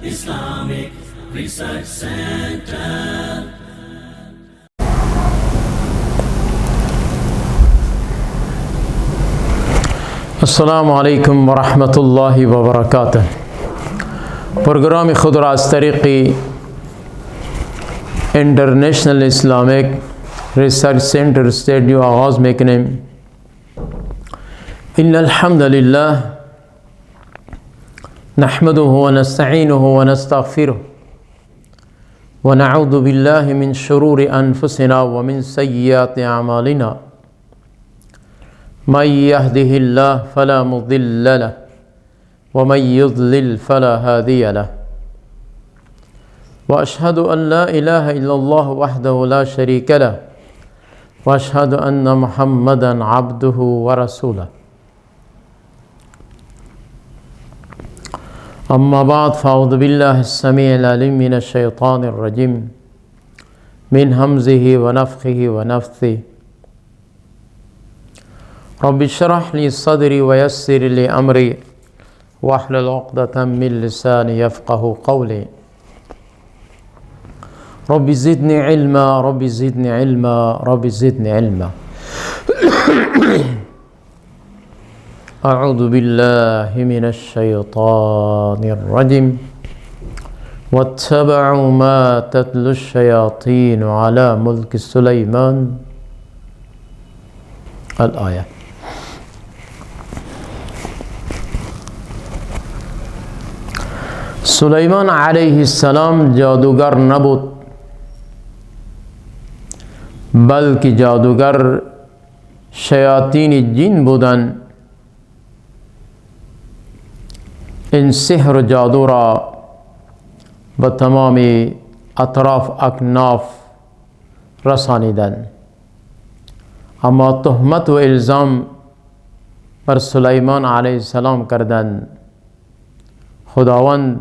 Islamic Research Center. السلام علیکم ورحمت الله و برکاته. پروگرام خود را از طریق انٹرنیشنل اسلامک ریسرچ سنٹر اسٹوڈیو آغاز میکنیم. ان الحمد لله نحمده ونستعینه ونستغفره ونعوذ بالله من شرور انفسنا ومن سیئات اعمالنا. من يهده الله فلا مضل له ومن يضلل فلا هادي له. وأشهد أن لا إله إلا الله وحده لا شريك له وأشهد أن محمدا عبده ورسوله. أما بعد فأعوذ بالله السميع العليم من الشيطان الرجيم من همزه ونفخه ونفثه. رب اشرح لي صدري ويسر لي أمري واحلل عقدة من لساني يفقه قولي. رب زدني علما رب زدني علما رب زدني علما. أعوذ بالله من الشيطان الرجيم. واتبعوا ما تتلو الشياطين على ملك سليمان. الآية. سلیمان علیه السلام جادوگر نبود، بلکه جادوگر شیاطین جن بودند. این سحر و جادو را به تمام اطراف اکناف رسانیدند، اما تهمت و الزام بر سلیمان علیه السلام کردند. خداوند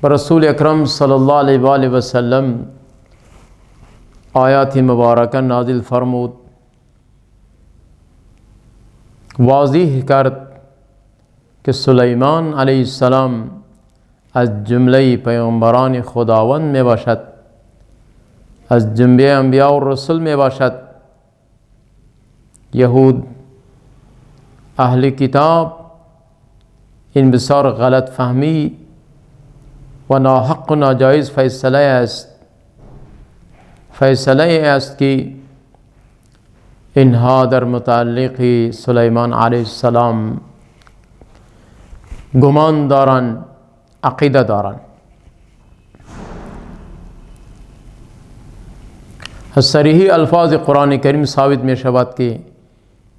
رسول اکرم صلی اللہ علیہ وآلہ وسلم آیات مبارکہ نازل فرمود، واضح کرد که سلیمان علیه السلام از جمله پیامبران خداوند می باشد، از جمله انبیاء و رسول می باشد. یهود اهل کتاب این بسیار غلط فهمی و ناحق و ناجایز فیصله است که اینها در متعلق سلیمان علیه السلام گمان دارند، عقیده دارند. از صریح الفاظ قرآن کریم ثابت می شود که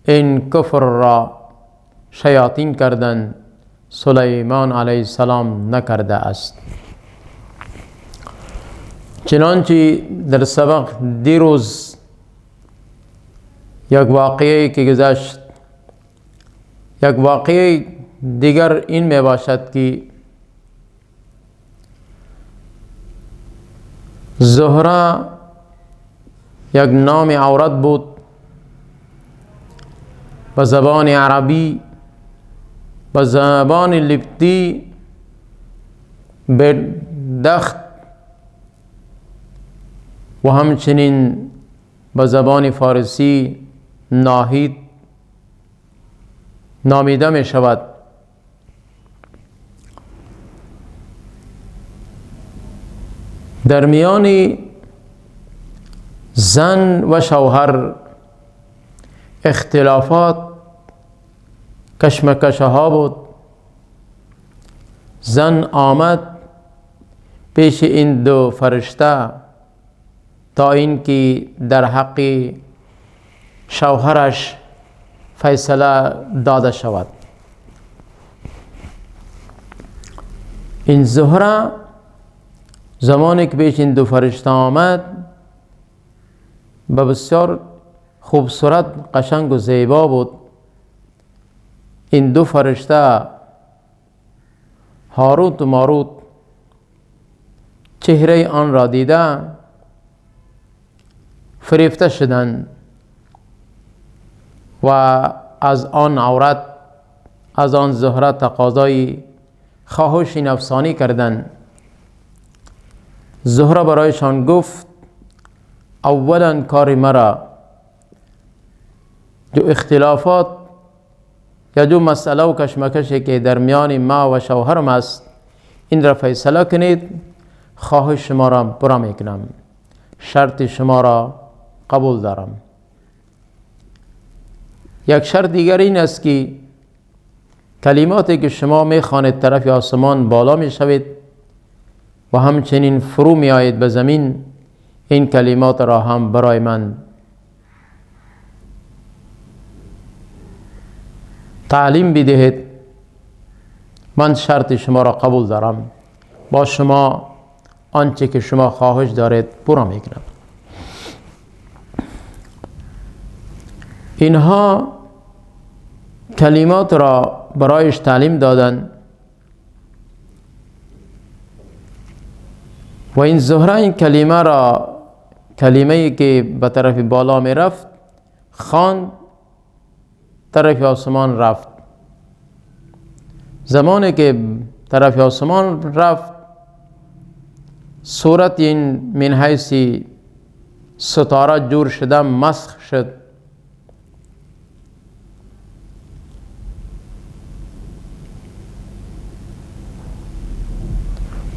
این کفر را شیاطین کردند، سلیمان علیه السلام نکرده است. چنانچه در سبق دیروز یک واقعه که گذشت، یک واقعه دیگر این می باشد که زهره یک نام عورت بود به زبان عربی، به زبان لبتی بدخت و همچنین به زبان فارسی ناهید نامیده می شود. در میان زن و شوهر اختلافات کشمکش‌ها بود. زن آمد پیش این دو فرشته تا اینکه در حق شوهرش فیصله داده شود. این زهره زمانی که پیش این دو فرشته آمد به بسیار خوبصورت، قشنگ و زیبا بود. این دو فرشته هاروت و ماروت چهره آن را دیده فریفته شدند و از آن عورت، از آن زهره تقاضای خواهش نفسانی کردند. زهره برایشان گفت اولا کار مرا جو اختلافات یا جو مسئله و کشمکشی که در میان ما و شوهرم است این را فیصله کنید. خواهش شما را پورا میکنم، شرط شما را قبول دارم. یک شرط دیگر این است که کلماتی که شما میخوانید طرف آسمان بالا میشوید و همچنین فرو می آید به زمین، این کلمات را هم برای من تعلیم بدهید. من شرط شما را قبول دارم، با شما آنچه که شما خواهش دارید پورا میکنم. اینها کلمات را برایش تعلیم دادند و این زهره این کلمه را، کلمه‌ای که به طرف بالا می رفت، خواند، طرف آسمان رفت. زمانی که طرف آسمان رفت، صورت این من حیث ستاره جور شده مسخ شد.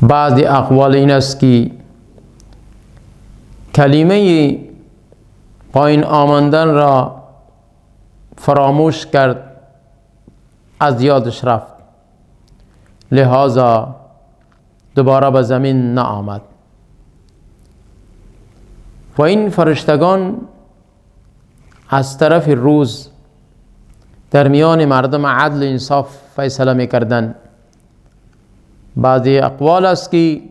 بعضی اقوال این است که کلمه پایین آمدن را فراموش کرد، از یادش رفت، لہذا دوباره به زمین نآمد. و این فرشتگان از طرف روز در میان مردم عدل و انصاف فیصله می‌کردند. بعضی اقوال است که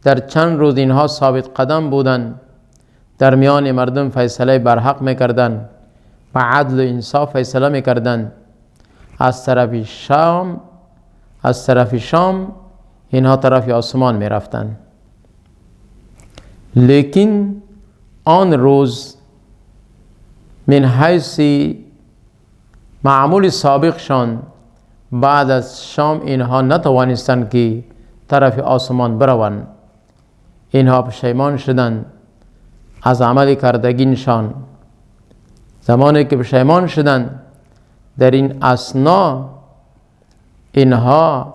در چند روز اینها ثابت قدم بودند، در میان مردم فیصله برحق می‌کردند و عدل و انصاف فیصله می‌کردند. از طرف شام اینها طرف آسمان می‌رفتند. لیکن آن روز من حیث معمول سابقشان بعد از شام اینها نتوانستند که طرف آسمان بروند. اینها پشیمان شدند از عمل کردگینشان. زمانی که پشیمان شدند، در این اثنا اینها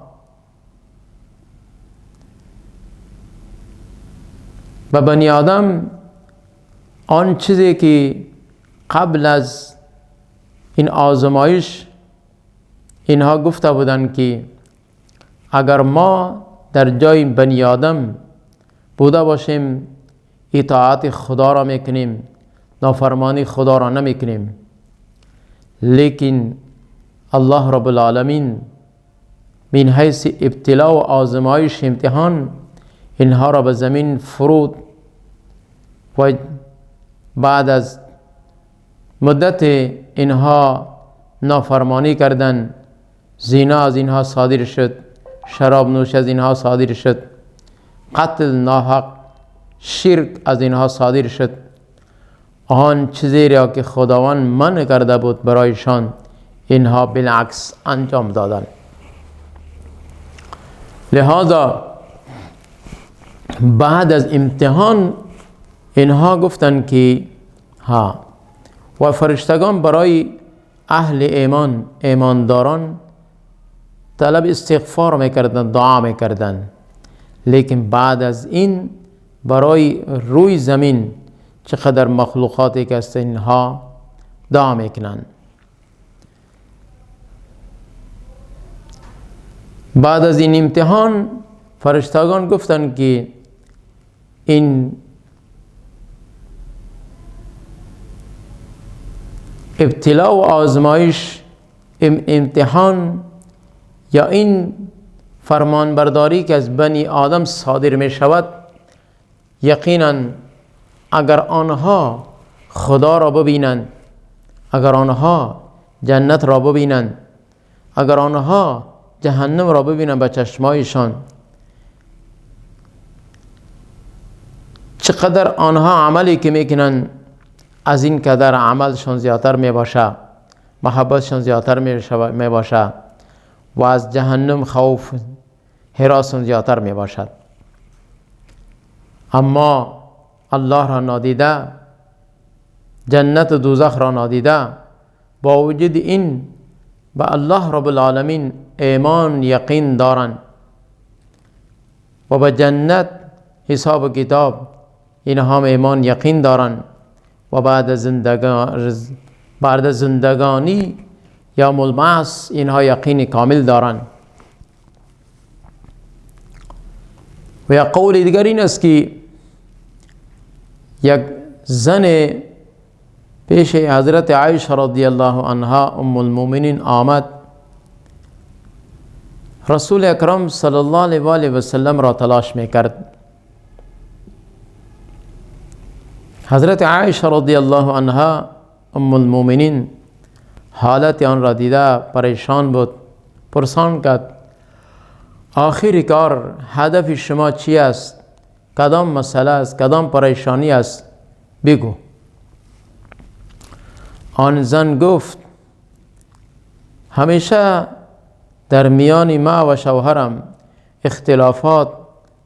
و بنی آدم آن چیزی که قبل از این آزمایش اینها گفته بودند که اگر ما در جای بنی آدم بوده باشیم اطاعت خدا را میکنیم، نافرمانی خدا را نمیکنیم، لیکن الله رب العالمین من حیث ابتلا و آزمایش امتحان اینها را به زمین فرود و بعد از مدت اینها نافرمانی کردن، زنا از اینها صادر شد، شراب نوش از اینها صادر شد، قتل ناحق، شرک از اینها صادر شد. آن چیزی را که خداوند منع کرده بود برایشان اینها بالعکس انجام دادند. لہذا بعد از امتحان اینها گفتند که و فرشتگان برای اهل ایمان، ایمانداران طلب استغفار میکردند، دعا میکردند. لیکن بعد از این برای روی زمین چقدر مخلوقاتی که است اینها دعا میکنند. بعد از این امتحان فرشتگان گفتند که این ابتلا و آزمایش، امتحان یا این فرمانبرداری که از بنی آدم صادر می شود، یقینا اگر آنها خدا را ببینند، اگر آنها جنت را ببینند، اگر آنها جهنم را ببینند به چشمایشان، چقدر آنها عملی که میکنند از این قدر عملشان زیادتر می باشه، محبتشان زیادتر می باشه و از جهنم خوف حراس زیادتر می باشد. اما الله را نادیده، جنت و دوزخ را نادیده، با وجود این به الله رب العالمین ایمان یقین دارند و به جنت حساب و کتاب اینها هم ایمان یقین دارند و بعد زندگانی یا البعث اینها یقین کامل دارند. و یک قول دیگر این است که یک زن پیش حضرت عایشه رضی الله عنها ام المؤمنین آمد، رسول اکرم صلی الله علیه و آله و سلم را تلاش میکرد. حضرت عایشه رضی الله عنها ام المؤمنین حالت آن را دیده پریشان بود، پرسان کرد آخر کار هدف شما چی است؟ کدام مسئله است؟ کدام پریشانی است؟ بگو. آن زن گفت همیشه در میان ما و شوهرم اختلافات،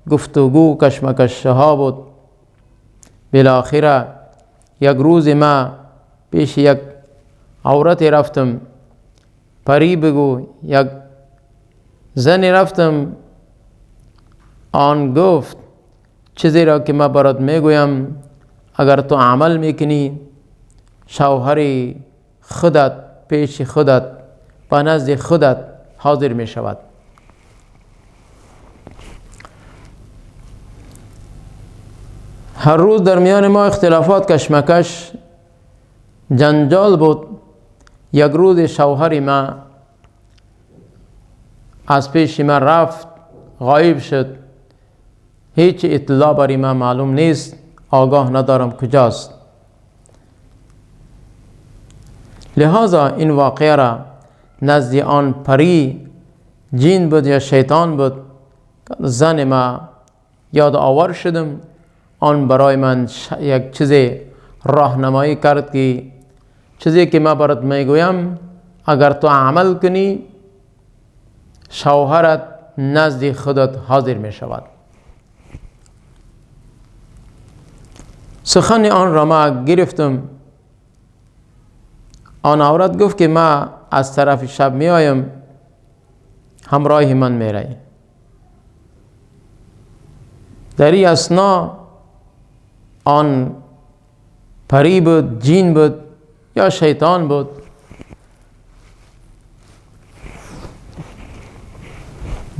گفتگو، کشمکش ها بود. بالاخره یک روز ما پیش یک عورت رفتم، پری بگو، یک زن رفتم، آن گفت چیزی را که ما برات میگویم اگر تو عمل میکنی شوهر خودت پیش خودت و نزد خودت حاضر می شود. هر روز در میان ما اختلافات، کشمکش، جنجال بود. یک روز شوهر ما از پیش ما رفت، غایب شد، هیچ اطلاع برای ما معلوم نیست، آگاه ندارم کجاست. لہذا این واقعه را نزد آن پری، جین بود یا شیطان بود، زن ما یاد آور شدم. آن برای من یک چیز راهنمایی کرد که چیزی که ما برات میگویم اگر تو عمل کنی شوهرت نزد خودت حاضر می شود. سخن آن را ما گرفتم. آن عورت گفت که ما از طرف شب می آیم، همراه من می رای. در این اثنا آن پری بود، جین بود یا شیطان بود،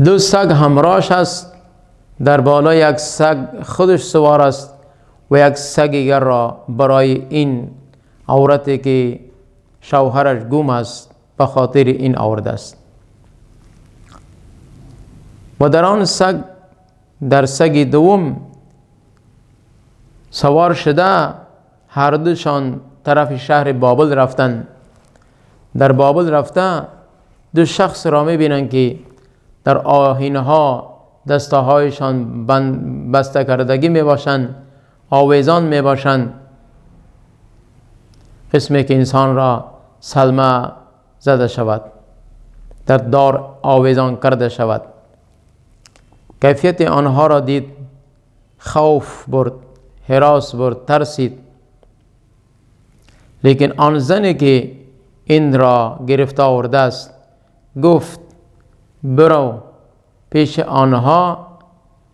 دو سگ همراهش است، در بالا یک سگ خودش سوار است و یک سگ دیگر را برای این عورتی که شوهرش گم است به خاطر این آورده است. و در آن سگ، در سگ دوم سوار شده، هر دوشان طرف شهر بابل رفتن. در بابل رفته دو شخص را میبینن که در آینه ها دستهایشان بسته کردگی میباشند، آویزان میباشند، قسمی که انسان را سلمه زده شود، در دار آویزان کرده شود. کیفیت آنها را دید، خوف برد، هراس برد، ترسید. لیکن آن زنی که این را گرفته آورده است گفت برو پیش آنها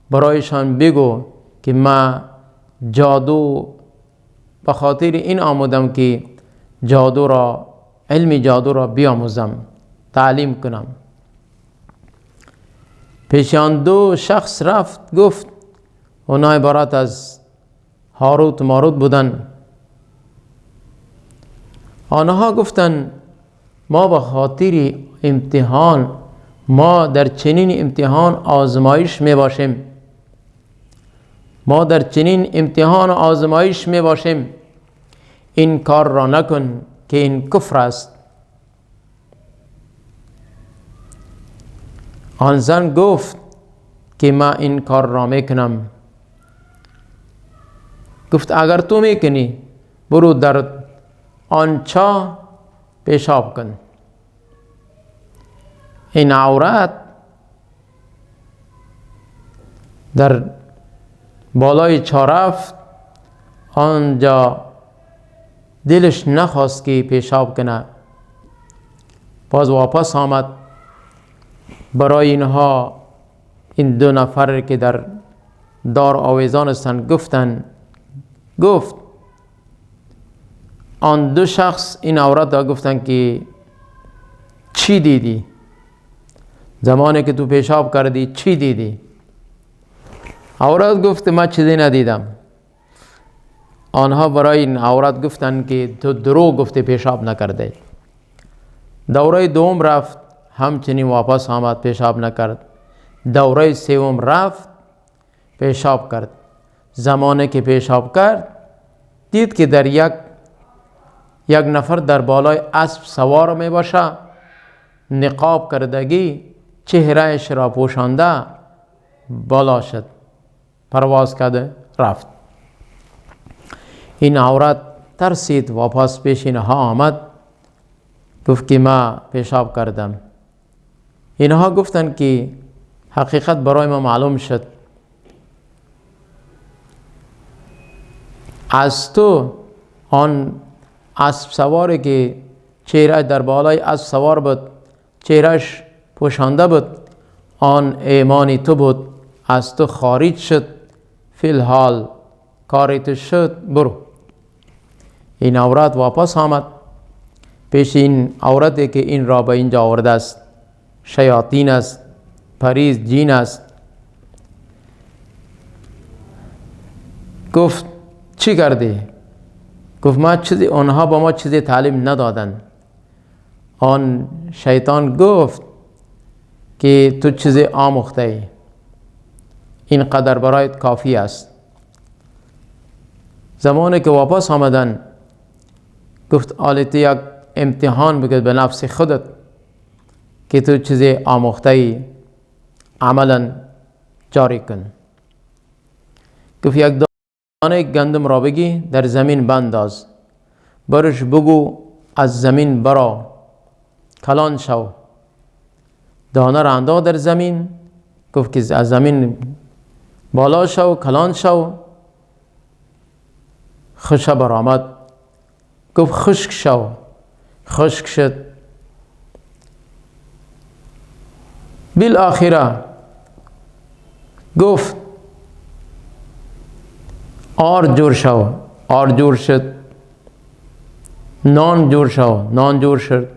برایشان بگو که من جادو به خاطر این آمدم که جادو را، علم جادو را بیاموزم، تعلیم کنم. پیش آن دو شخص رفت، گفت اونا عبارت از هاروت و ماروت بودن. آنها گفتن ما به خاطر امتحان، ما در چنین امتحان آزمایش می باشیم، ما در چنین امتحان آزمایش می باشیم، این کار را نکن که این کفر است. آن زن گفت که من این کار را میکنم. گفت اگر تو میکنی برو در آن چاه پیشاب کن. این عورت در بالای چاه رفت، آنجا دلش نخواست که پیشاب کنه، باز واپس آمد. برای اینها این دو نفر که در دار آویزان هستند گفت آن دو شخص این عورت را گفتن که چی دیدی؟ زمانی که تو پیشاب کردی چی دیدی؟ عورت گفت من چیزی ندیدم. آنها برای این عورت گفتن که تو دروغ گفتی، پیشاب نکرده. دوره دوم رفت، همچنین واپس آمد، پیشاب نکرد. دوره سوم رفت، پیشاب کرد. زمانی که پیشاب کرد دید که در یک نفر در بالای اسب سوار می باشه، نقاب کردگی، چهرهش را پوشانده بالا شد، پرواز کرده رفت. این عورت ترسید، واپس پیش اینها آمد، گفت که من پیشاب کردم. اینها گفتن که حقیقت برای ما معلوم شد، از تو آن اسب سواری که چهره در بالای اسب سوار بود، چهرهش پوشانده بود، آن ایمانی تو بود، از تو خارج شد، فی الحال کاری تو شد، برو. این عورت واپس آمد پیش این عورتی که این را به اینجا آورده است، شیاطین است، پریز جین است. گفت چی کردی؟ گفت ما چیزی، آنها با ما چیزی تعلیم ندادن. آن شیطان گفت که تو چیزی آموخته ای، این قدر برایت کافی است. زمانی که واپس آمدن گفت آلیت یک امتحان بگید به نفس خودت که تو چیزی آموخته ای، عملا جاری کن. گفت یک دانه گندم را بگی در زمین بنداز، برش بگو از زمین برا، کلان شو. دانه را انداخت در زمین، گفت که از زمین بالا شو، کلان شو. خشک برآمد، گفت خشک شو، خشک شد. بالآخره گفت آرد جور شو، آرد جور شد. نان جور شو، نان جور شد.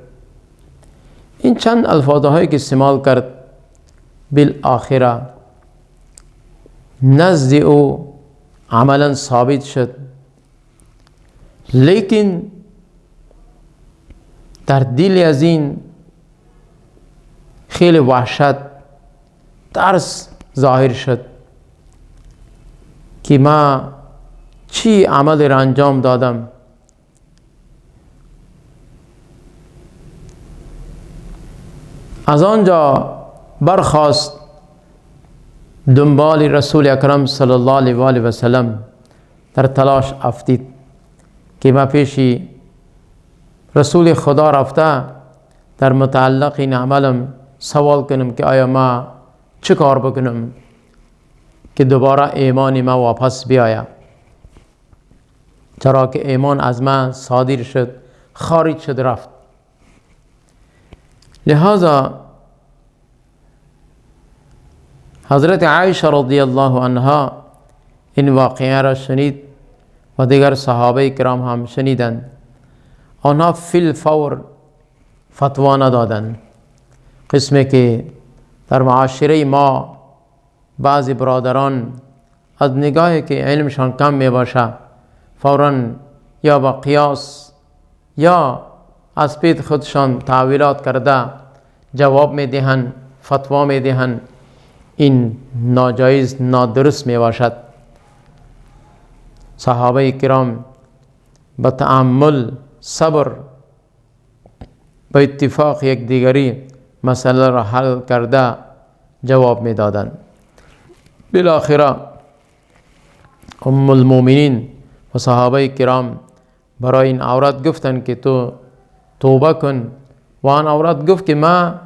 این چند الفاظهایی که استعمال کرد، بالآخره نزد او عملا ثابت شد. لیکن در دل از این خیلی وحشت، ترس ظاهر شد که ما چی عمل را انجام دادم. از آنجا برخاست، دنبال رسول اکرم صلی الله علیه و آله و سلم در تلاش افتید که ما پیشی رسول خدا رفته در متعلق این عملم سوال کنم که آیا ما چه کار بکنم که دوباره ایمان ما واپس بیاید، چرا که ایمان از من صادر شد، خارج شد، رفت. لہذا حضرت عایشہ رضی اللہ عنہا این واقعه را شنید و دیگر صحابه کرام هم شنیدند. آنها فی الفور فتوا ندادند. قسمی که در معاشره ما بعضی برادران از نگاهی که علمشان کم می باشه، فوراً یا با قیاس یا از پید خودشان تعویلات کرده جواب می دهند، فتوا می دهند. این ناجایز، نادرست می باشد. صحابه کرام با تأمل، صبر، با اتفاق یک دیگری مسئله را حل کرده جواب می دادند. بالاخره ام المؤمنین و صحابه کرام برای این عورت گفتند که تو توبه کن. و آن عورت گفت که من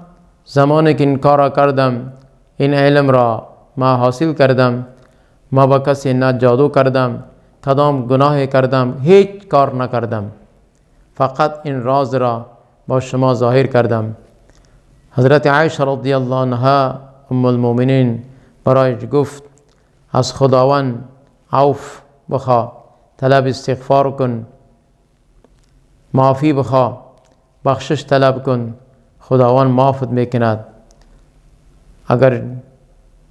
زمانی که این کار را کردم، این علم را ما حاصل کردم، ما با کسی نه جادو کردم، کدام گناه کردم، هیچ کار نکردم، فقط این راز را با شما ظاهر کردم. حضرت عایشه رضی الله عنها ام المؤمنین برایش گفت از خداوند عفو بخواه، طلب استغفار کن، معافی بخواه، بخشش طلب کن، خداوند معافت میکند. اگر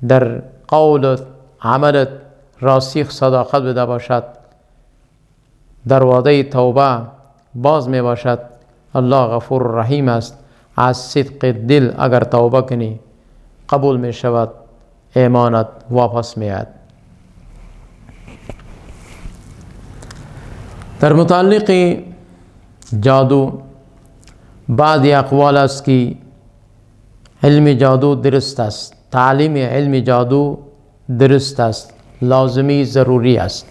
در قولت عملت راسخ صداقت بده باشد، دروازه توبه باز می باشد. الله غفور رحیم است. از صدق دل اگر توبه کنی قبول می شود، ایمانت واپس می آید. در متعلق جادو بعضی اقوال است که علم جادو درست است، تعلیم علم جادو درست است، لازمی ضروری است،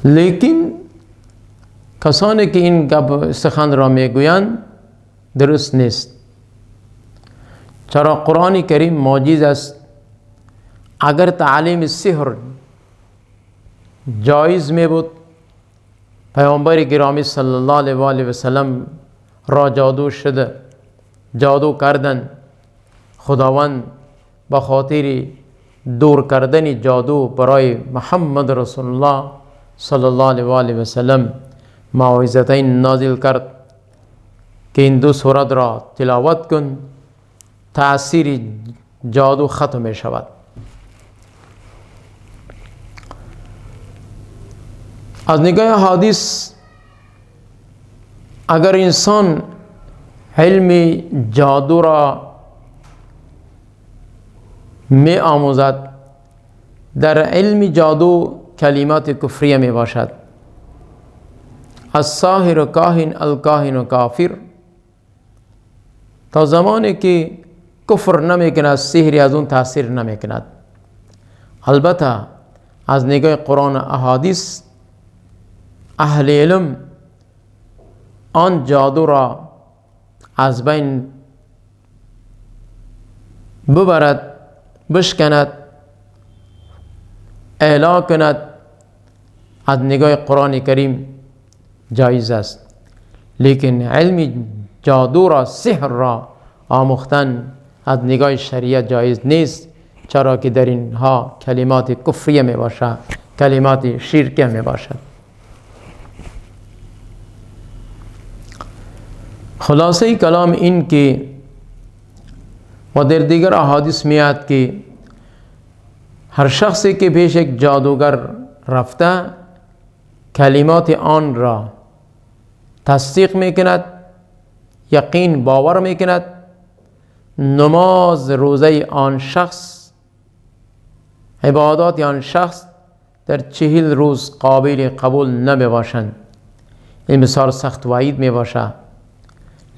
لیکن کسانی که این سخن را میگویند درست نیست. چرا قرآن کریم معجز است. اگر تعلیم سحر جایز می بود، پیامبر گرامی صلی الله علیه و آله و سلم را جادو شده، جادو کردن. خداوند به خاطر دور کردن جادو برای محمد رسول الله صلی الله علیه و آله و سلم موعظتین نازل کرد که این دو سورت را تلاوت کن، تأثیر جادو ختم می شود. از نگاه حدیث اگر انسان علم جادو را می آموزد، در علم جادو کلمات کفریه می باشد. الساحر کاهن، الکاهن کافر. تا زمانی که کفر نمی کند، سحری از اون تاثیر نمی کند. البته از نگاه قرآن احادیث اهل علم آن جادو را از بین ببرد، بشکند، اعلا کند. از نگاه قرآن کریم جایز است، لیکن علم جادو را، سحر را آموختن از نگاه شریعت جایز نیست، چرا که در اینها کلمات کفریه می باشد، کلمات شرکیه می باشد. خلاصه کلام این که و در دیگر احادیث میاد که هر شخصی که پیش یک جادوگر رفته کلمات آن را تصدیق میکند، یقین باور میکند، نماز روزه آن شخص، عبادات آن شخص در 40 روز قابل قبول نمی باشند. این بسیار سخت وعید می باشد.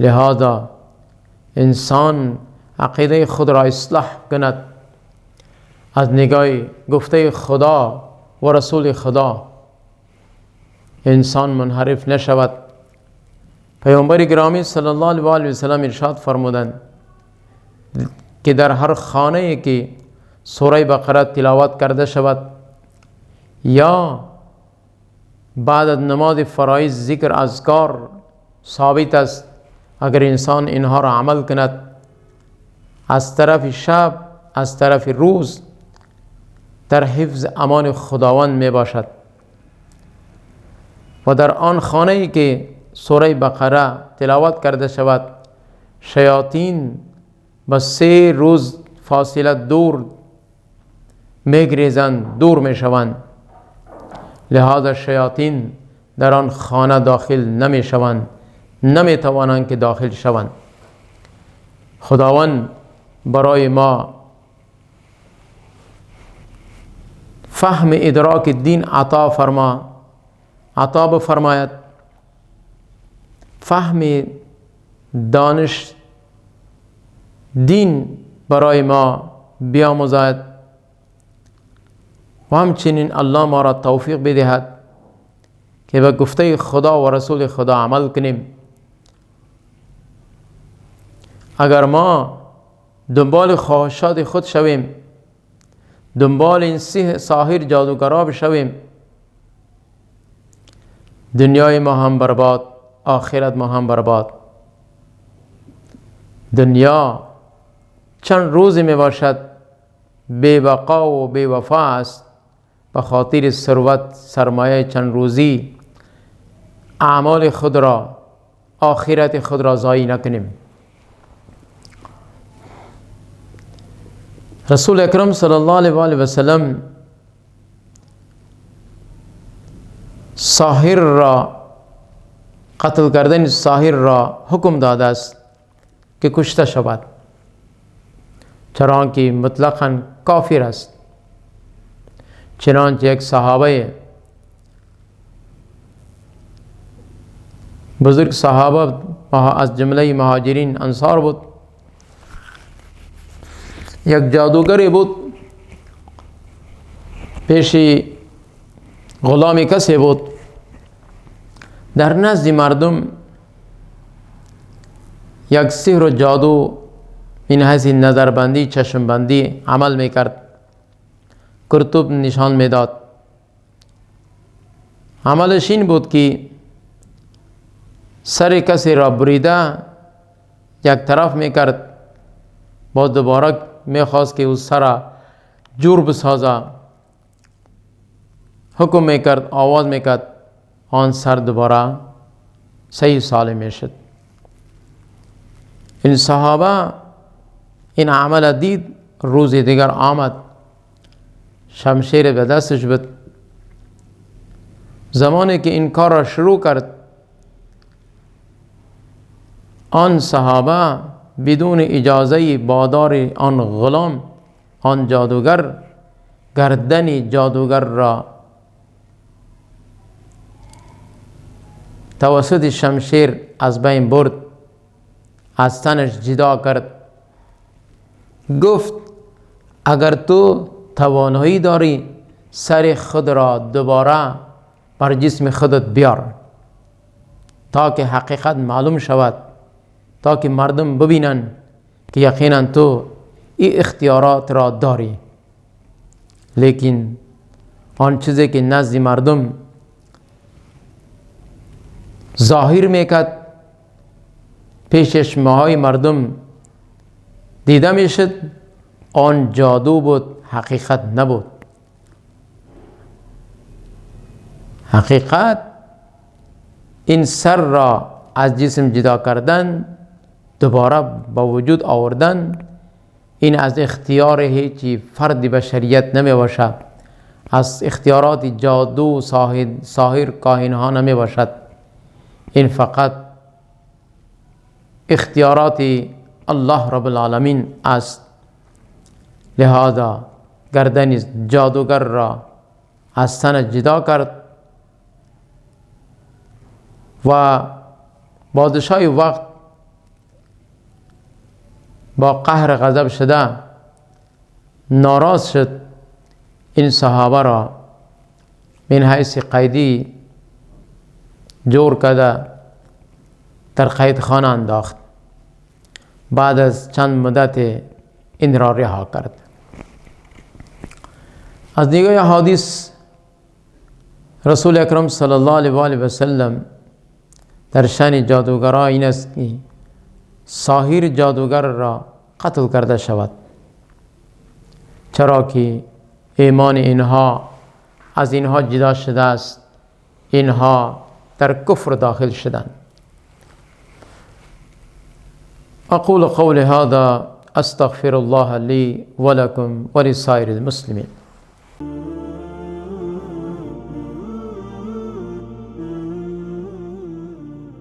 لہذا انسان عقیده خود را اصلاح کند، از نگاه گفته خدا و رسول خدا انسان منحرف نشود. پیامبر گرامی صلی الله علیه و آله و سلم ارشاد فرمودند که در هر خانه‌ای که سوره بقره تلاوت کرده شود یا بعد از نماز فرایض ذکر اذکار ثابت است، اگر انسان اینها را عمل کند، از طرف شب از طرف روز در حفظ امان خداوند می باشد. و در آن خانه‌ای که سوره بقره تلاوت کرده شود شیاطین با 3 روز فاصله دور میگریزند، دور میشوند. لہذا شیاطین در آن خانه داخل نمی شوند، نمی توانند که داخل شوند. خداوند برای ما فهم ادراک دین عطا بفرماید، فهم دانش دین برای ما بیاموزد و همچنین الله ما را توفیق بدهد که به گفته خدا و رسول خدا عمل کنیم. اگر ما دنبال خواهشات خود شویم، دنبال این ساحر جادوگرا بشویم، دنیای ما هم برباد، آخرت ما هم برباد. دنیا چند روزی می باشد بے بقا و بے وفا است. به خاطر ثروت سرمایه چند روزی اعمال خود را، آخرت خود را ضایع نکنیم. رسول اکرم صلی الله علیه و آله و سلم ساحر را، قتل کردن ساحر را حکم داده است که کشته شود، چنانکه مطلقاً کافر است. چنانچه یک صحابه بزرگ صحابه از جمله مهاجرین انصار بود، یک جادوگری بود، پیشی غلامی کسی بود، در نزد مردم یک سحر و جادو این حیث نظربندی، چشمبندی عمل میکرد، کرتوب نشان میداد. عملش این بود که سر کسی را بریده یک طرف میکرد، باز دوباره میخواست که او سر جور بسازه، حکم میکرد، آواز میکرد، آن سر دوباره صحیح سالم میشد. این صحابه این عمل دید، روز دیگر آمد، شمشیر به دستش بود. زمانی که این کار را شروع کرد، آن صحابه بدون اجازه بادار آن غلام، آن جادوگر، گردن جادوگر را توسط شمشیر از بین برد، از تنش جدا کرد. گفت اگر تو توانایی داری سر خود را دوباره بر جسم خودت بیار تا که حقیقت معلوم شود، تا که مردم ببینن که یقینا تو این اختیارات را داری. لیکن آن چیزی که نزد مردم ظاهر میکرد، پیش چشمهای مردم دیده میشد، آن جادو بود، حقیقت نبود. حقیقت این سر را از جسم جدا کردن، دوباره با وجود آوردن، این از اختیار هیچ فرد بشریت نمی باشد، از اختیارات جادو، ساحر، کاهن ها نمی باشد. این فقط اختیارات الله رب العالمین است. لہذا گردن جادوگر را از تن جدا کرد و بادشاهی وقت با قهر غضب شده ناراض شد. این صحابه را من حیث قیدی جور کرده در قید خانه انداخت. بعد از چند مدت این را رها کرد. از دیگر حدیث رسول اکرم صلی الله علیه و آله و سلم در شأن جادوگران این است که ساحر جادوگر را قتل کرده شود، چرا که ایمان اینها از اینها جدا شده است، اینها در کفر داخل شدند. اقول قول هذا استغفر الله لي ولكم ولسائر المسلمين.